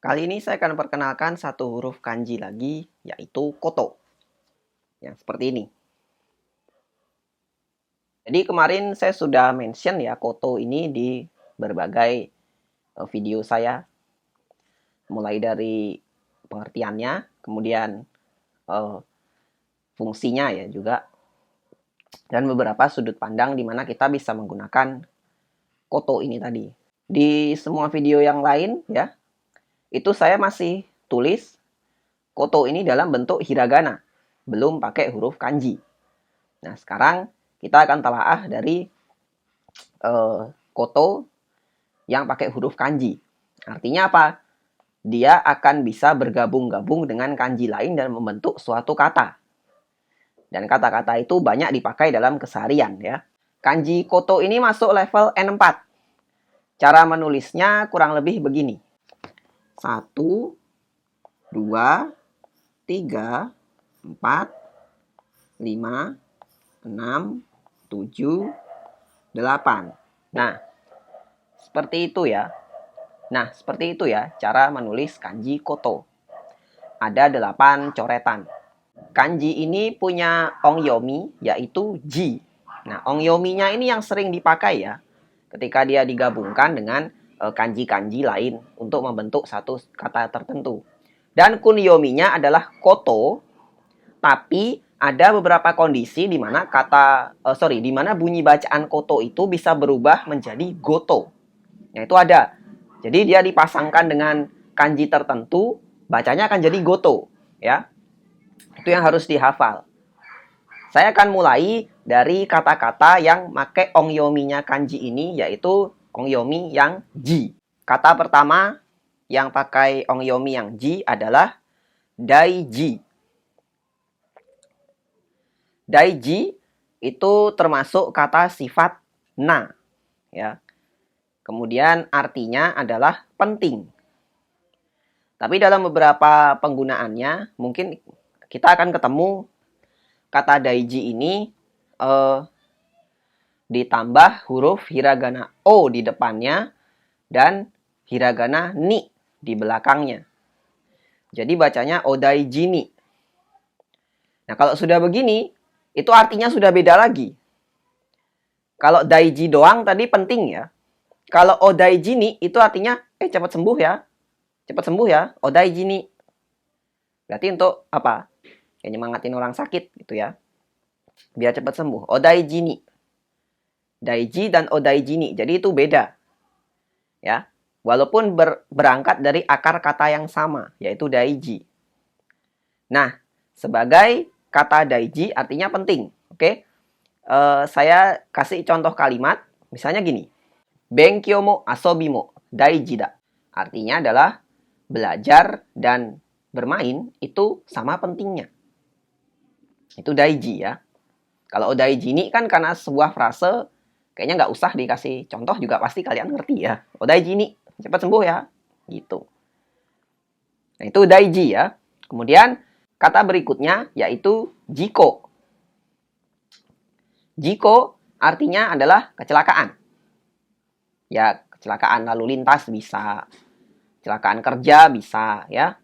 Kali ini saya akan perkenalkan satu huruf kanji lagi, yaitu koto. Yang seperti ini. Jadi kemarin saya sudah mention ya koto ini di berbagai video saya. Mulai dari pengertiannya, kemudian fungsinya ya juga. Dan beberapa sudut pandang di mana kita bisa menggunakan koto ini tadi. Di semua video yang lain ya, itu saya masih tulis koto ini dalam bentuk hiragana, belum pakai huruf kanji. Nah, sekarang kita akan telaah dari koto yang pakai huruf kanji. Artinya apa? Dia akan bisa bergabung-gabung dengan kanji lain dan membentuk suatu kata. Dan kata-kata itu banyak dipakai dalam keseharian ya. Kanji koto ini masuk level N4. Cara menulisnya kurang lebih begini. 1, 2, 3, 4, 5, 6, 7, 8. Nah, seperti itu ya. Cara menulis kanji koto. Ada 8 coretan. Kanji ini punya ongyomi, yaitu ji. Nah, ongyominya ini yang sering dipakai ya, ketika dia digabungkan dengan kanji-kanji lain untuk membentuk satu kata tertentu. Dan kunyominya adalah koto, tapi ada beberapa kondisi di mana di mana bunyi bacaan koto itu bisa berubah menjadi goto. Nah, itu ada. Jadi dia dipasangkan dengan kanji tertentu, bacanya akan jadi goto, ya. Itu yang harus dihafal. Saya akan mulai dari kata-kata yang pakai ongyominya kanji ini, yaitu ongyomi yang ji. Kata pertama yang pakai ongyomi yang ji adalah daiji. Daiji itu termasuk kata sifat na, ya. Kemudian artinya adalah penting. Tapi dalam beberapa penggunaannya mungkin kita akan ketemu kata daiji ini ditambah huruf hiragana o di depannya dan hiragana ni di belakangnya. Jadi bacanya odaiji ni. Nah, kalau sudah begini, itu artinya sudah beda lagi. Kalau daiji doang tadi penting ya. Kalau odaiji ni itu artinya cepat sembuh ya. Cepat sembuh ya, odaiji ni. Berarti untuk apa? Ya nyemangatin orang sakit gitu ya. Biar cepat sembuh. Odaiji ni. Daiji dan odaiji ni. Jadi itu beda. Ya. Walaupun berangkat dari akar kata yang sama, yaitu daiji. Nah, sebagai kata daiji artinya penting. Oke. Saya kasih contoh kalimat. Misalnya gini. Benkyou mo asobi mo daiji da. Artinya adalah belajar dan bermain itu sama pentingnya. Itu daiji ya. Kalau daiji ini kan karena sebuah frase, kayaknya nggak usah dikasih contoh juga pasti kalian ngerti ya. Daiji ini, cepat sembuh ya. Gitu. Nah, itu daiji ya. Kemudian kata berikutnya yaitu jiko. Jiko artinya adalah kecelakaan. Ya, kecelakaan lalu lintas bisa, kecelakaan kerja bisa ya.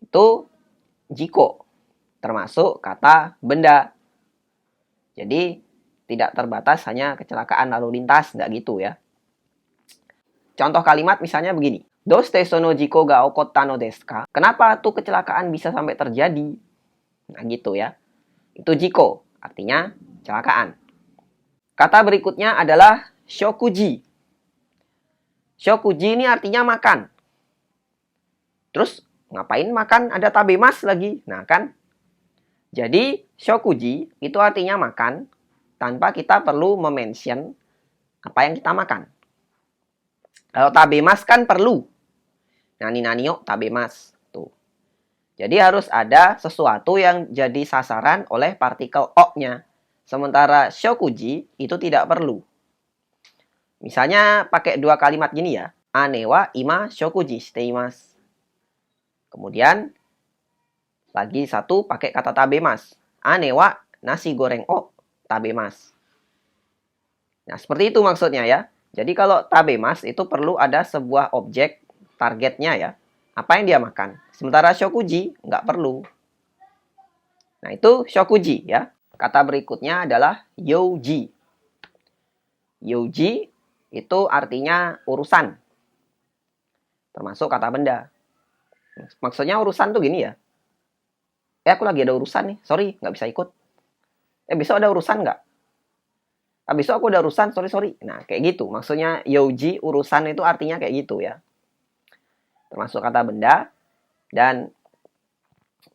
Itu jiko. Termasuk kata benda. Jadi tidak terbatas hanya kecelakaan lalu lintas, nggak gitu ya. Contoh kalimat misalnya begini. Doste sono jiko ga okotta no desu ka? Kenapa tuh kecelakaan bisa sampai terjadi? Nah gitu ya. Itu jiko, artinya kecelakaan. Kata berikutnya adalah shokuji. Shokuji ini artinya makan. Terus ngapain makan ada tabemas lagi? Nah kan. Jadi shokuji itu artinya makan tanpa kita perlu memention apa yang kita makan. Kalau tabemas kan perlu. Nani yo tabemas. Tuh. Jadi harus ada sesuatu yang jadi sasaran oleh partikel o-nya. Sementara shokuji itu tidak perlu. Misalnya pakai dua kalimat gini ya. Ane wa ima shokuji shite imasu. Kemudian lagi satu pakai kata tabemas. Ane wa nasi goreng o tabemas. Nah, seperti itu maksudnya ya. Jadi kalau tabemas itu perlu ada sebuah objek targetnya ya. Apa yang dia makan. Sementara shokuji nggak perlu. Nah, itu shokuji ya. Kata berikutnya adalah youji. Youji itu artinya urusan. Termasuk kata benda. Maksudnya urusan tuh gini ya. Aku lagi ada urusan nih. Sorry, nggak bisa ikut. Besok ada urusan nggak? Besok aku ada urusan, sorry. Nah, kayak gitu. Maksudnya youji, urusan itu artinya kayak gitu ya. Termasuk kata benda. Dan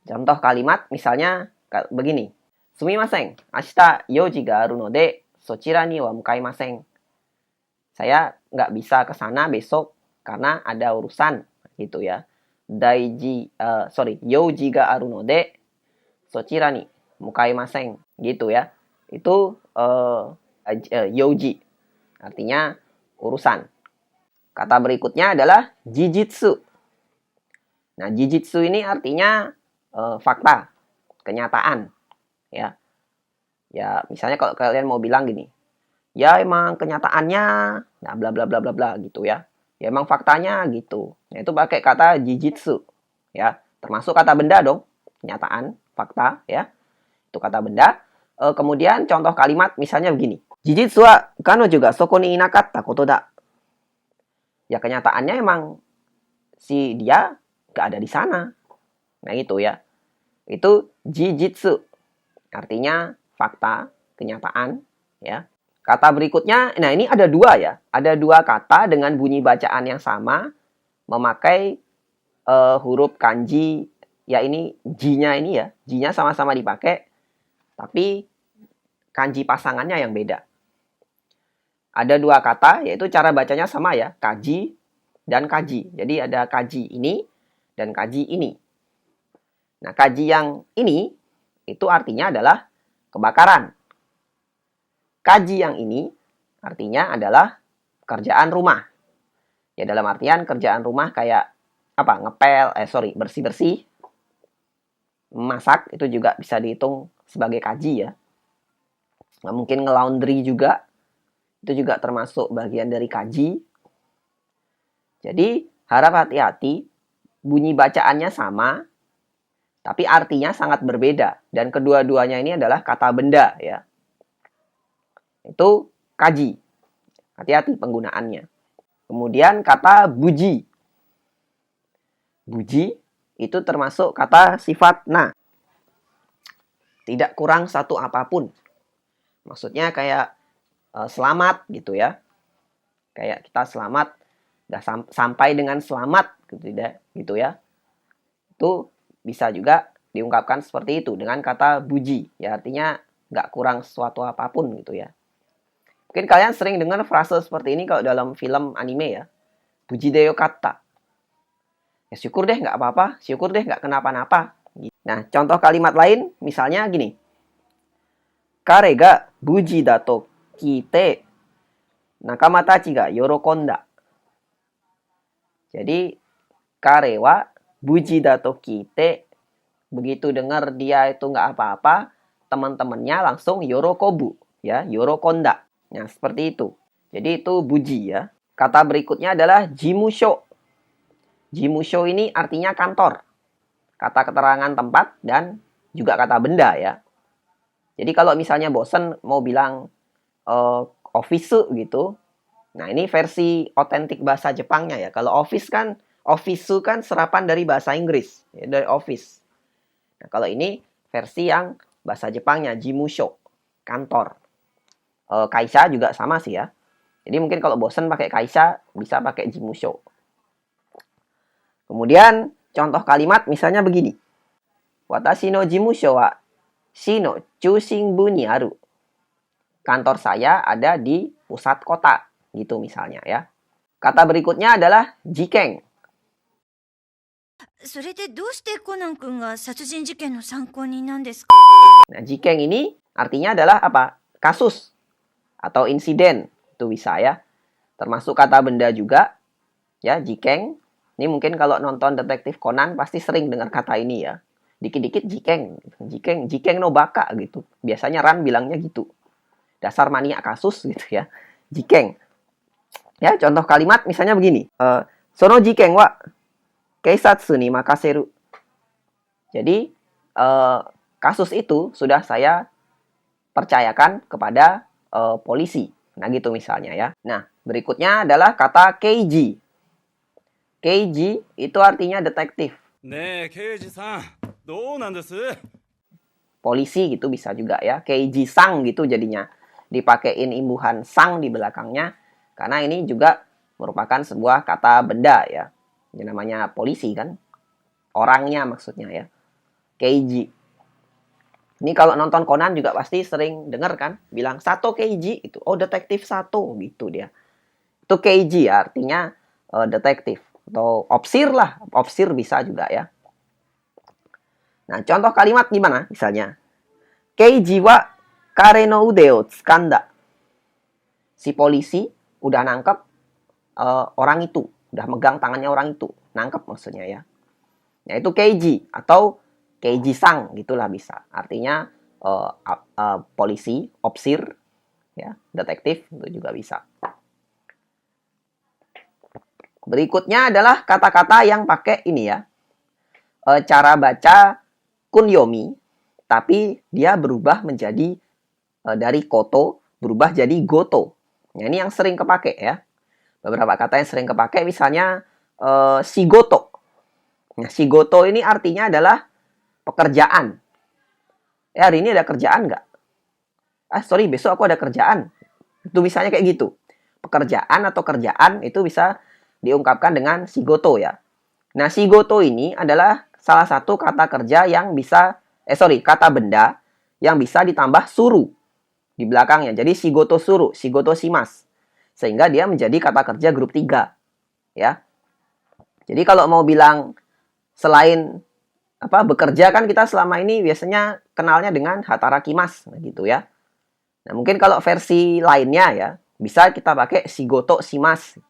contoh kalimat misalnya begini. Sumimasen, ashita youji ga aru node, sochira ni wa mukaimasen. Saya nggak bisa ke sana besok karena ada urusan gitu ya. Youji ga aru node, sochira ni mukaimasen gitu ya. Itu youji. Artinya urusan. Kata berikutnya adalah jijitsu. Nah, jijitsu ini artinya fakta, kenyataan. Ya, misalnya kalau kalian mau bilang gini, ya emang kenyataannya, nah bla bla bla bla bla gitu ya. Ya emang faktanya gitu. Nah, itu pakai kata jijitsu. Ya, termasuk kata benda dong. Kenyataan, fakta ya. Itu kata benda. Kemudian contoh kalimat misalnya begini. Jijitsu wa kanojo ga soko ni inakatta koto da. Ya kenyataannya emang si dia gak ada di sana. Nah itu ya. Itu jijitsu. Artinya fakta, kenyataan. Ya. Kata berikutnya, nah ini ada dua ya. Ada dua kata dengan bunyi bacaan yang sama. Memakai huruf kanji. Ya ini ji-nya ini ya. Ji-nya sama-sama dipakai. Tapi kanji pasangannya yang beda. Ada dua kata, yaitu cara bacanya sama ya. Kaji dan kaji. Jadi ada kaji ini dan kaji ini. Nah, kaji yang ini, itu artinya adalah kebakaran. Kaji yang ini, artinya adalah kerjaan rumah. Ya, dalam artian kerjaan rumah kayak, bersih-bersih. Masak, itu juga bisa dihitung sebagai kaji ya. Nah, mungkin nge-laundry juga. Itu juga termasuk bagian dari kaji. Jadi, harap hati-hati. Bunyi bacaannya sama. Tapi artinya sangat berbeda. Dan kedua-duanya ini adalah kata benda ya. Itu kaji. Hati-hati penggunaannya. Kemudian kata buji. Buji itu termasuk kata sifat na. Tidak kurang satu apapun. Maksudnya kayak selamat gitu ya. Kayak kita selamat, sampai dengan selamat gitu ya. Itu bisa juga diungkapkan seperti itu dengan kata buji. Ya artinya nggak kurang sesuatu apapun gitu ya. Mungkin kalian sering dengar frase seperti ini kalau dalam film anime ya. Buji de yokatta. Ya syukur deh nggak apa-apa. Syukur deh nggak kenapa-napa. Nah contoh kalimat lain misalnya gini. Kare ga buji dato kite nakama tachi ga yorokonda. Jadi kare wa buji dato kite, begitu dengar dia itu nggak apa-apa, teman-temannya langsung yorokobu ya, yorokonda. Nah seperti itu. Jadi itu buji ya. Kata berikutnya adalah jimusho. Jimusho ini artinya kantor. Kata keterangan tempat dan juga kata benda ya. Jadi kalau misalnya bosen mau bilang office gitu. Nah, ini versi otentik bahasa Jepangnya ya. Kalau office kan serapan dari bahasa Inggris, ya, dari office. Nah, kalau ini versi yang bahasa Jepangnya, jimusho, kantor. Kaisha juga sama sih ya. Jadi mungkin kalau bosen pakai kaisha, bisa pakai jimusho. Kemudian contoh kalimat misalnya begini. Watashi no jimusho wa shi no chushinbu ni aru. Kantor saya ada di pusat kota, gitu misalnya ya. Kata berikutnya adalah jikeng. Nah, jikeng ini artinya adalah apa? Kasus atau insiden, itu bisa ya. Termasuk kata benda juga, ya jikeng. Ini mungkin kalau nonton Detektif Conan pasti sering dengar kata ini ya. Dikit-dikit jikeng no baka gitu. Biasanya Ran bilangnya gitu. Dasar maniak kasus gitu ya. Jikeng. Ya, contoh kalimat misalnya begini. Sono jiken wa keisatsu ni makaseru. Jadi kasus itu sudah saya percayakan kepada polisi. Nah, gitu misalnya ya. Nah, berikutnya adalah kata keiji. Keiji itu artinya detektif. Polisi gitu bisa juga ya. Keiji sang gitu jadinya. Dipakein imbuhan sang di belakangnya. Karena ini juga merupakan sebuah kata benda ya. Yang namanya polisi kan. Orangnya maksudnya ya. Keiji. Ini kalau nonton Conan juga pasti sering dengar kan. Bilang Sato Keiji itu. Oh, detektif Sato gitu dia. Itu Keiji ya, artinya detektif. Atau opsir lah. Opsir bisa juga ya. Nah, contoh kalimat gimana? Misalnya. Keiji wa kare no ude o tsukanda. Si polisi udah nangkep orang itu. Udah megang tangannya orang itu. Nangkep maksudnya ya. Nah, itu Keiji. Atau Keiji sang gitulah bisa. Artinya polisi, opsir, ya, detektif itu juga bisa. Berikutnya adalah kata-kata yang pakai ini ya. Cara baca kunyomi, tapi dia berubah menjadi dari koto berubah jadi goto. Nah, ini yang sering kepake ya. Beberapa kata yang sering kepake misalnya shigoto. Nah, shigoto ini artinya adalah pekerjaan. Hari ini ada kerjaan nggak? Sorry, besok aku ada kerjaan. Itu misalnya kayak gitu. Pekerjaan atau kerjaan itu bisa diungkapkan dengan shigoto ya. Nah, shigoto ini adalah salah satu kata kerja yang bisa, kata benda yang bisa ditambah suru di belakangnya. Jadi shigoto suru, shigoto shimasu. Sehingga dia menjadi kata kerja grup 3. Ya. Jadi kalau mau bilang selain bekerja kan kita selama ini biasanya kenalnya dengan hatarakimasu gitu ya. Nah, mungkin kalau versi lainnya ya bisa kita pakai shigoto shimasu.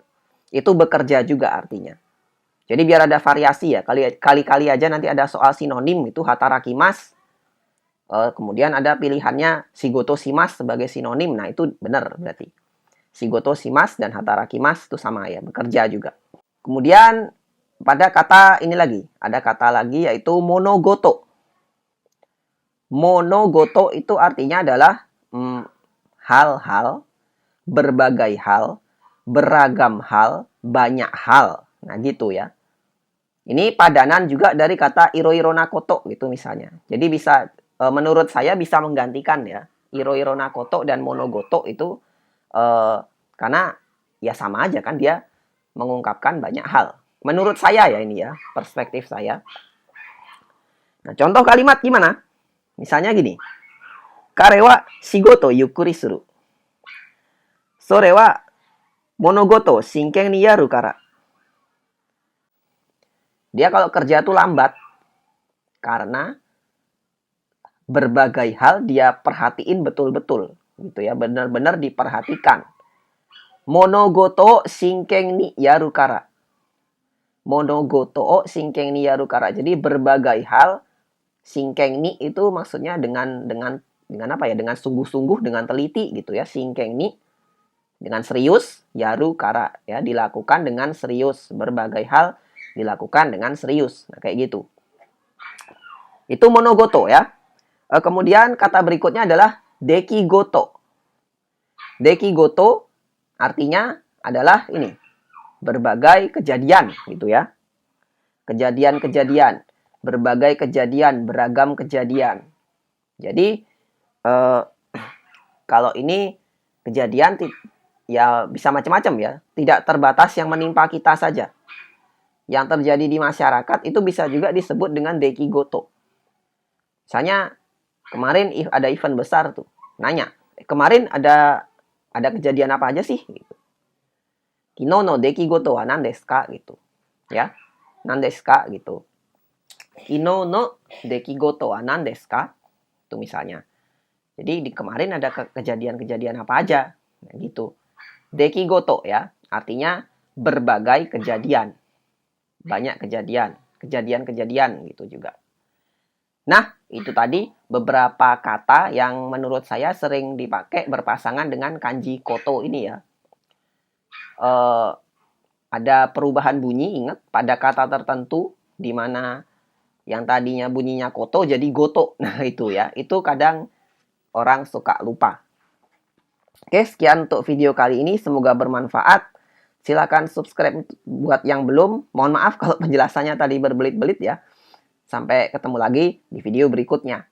Itu bekerja juga artinya. Jadi biar ada variasi ya. Kali-kali aja nanti ada soal sinonim itu hatarakimasu. Kemudian ada pilihannya shigoto shimasu sebagai sinonim. Nah, itu benar berarti. Shigoto shimasu dan hatarakimasu itu sama ya, bekerja juga. Kemudian pada kata ini lagi, ada kata lagi yaitu monogoto. Monogoto itu artinya adalah hal-hal, berbagai hal, beragam hal, banyak hal. Nah, gitu ya. Ini padanan juga dari kata iro-iro nakoto gitu misalnya. Jadi bisa menurut saya bisa menggantikan ya. Iro-iro nakoto dan monogoto itu karena ya sama aja kan dia mengungkapkan banyak hal. Menurut saya ya ini ya, perspektif saya. Nah, contoh kalimat gimana? Misalnya gini. Kare wa shigoto yukkuri suru. Sore wa monogoto shinken ni yaru kara. Dia kalau kerja tuh lambat karena berbagai hal dia perhatiin betul-betul gitu ya, benar-benar diperhatikan. Monogoto shinken ni yaru kara. Monogoto shinken ni yaru kara. Jadi berbagai hal shinken ni itu maksudnya dengan apa ya? Dengan sungguh-sungguh, dengan teliti gitu ya. Shinken ni dengan serius, yaru kara ya, dilakukan dengan serius. Berbagai hal dilakukan dengan serius. Nah, kayak gitu. Itu monogoto ya. Kemudian kata berikutnya adalah dekigoto. Dekigoto artinya adalah ini, berbagai kejadian gitu ya. Kejadian-kejadian, berbagai kejadian, beragam kejadian. Jadi kalau ini kejadian ya bisa macam-macam ya, tidak terbatas yang menimpa kita saja. Yang terjadi di masyarakat itu bisa juga disebut dengan dekigoto. Misalnya kemarin ada event besar tuh, nanya, kemarin ada kejadian apa aja sih? Gitu. Kino no dekigoto wa nan desu ka? Gitu. Ya, nan desu ka? Gitu. Kino no dekigoto wa nan desu ka? Itu misalnya. Jadi di kemarin ada kejadian-kejadian apa aja? Nah, gitu. Dekigoto ya, artinya berbagai kejadian. Banyak kejadian. Kejadian-kejadian gitu juga. Nah, itu tadi beberapa kata yang menurut saya sering dipakai berpasangan dengan kanji koto ini ya. ada perubahan bunyi, ingat, pada kata tertentu, di mana yang tadinya bunyinya koto jadi goto. Nah, itu ya. Itu kadang orang suka lupa. Oke, sekian untuk video kali ini. Semoga bermanfaat. Silakan subscribe buat yang belum. Mohon maaf kalau penjelasannya tadi berbelit-belit ya. Sampai ketemu lagi di video berikutnya.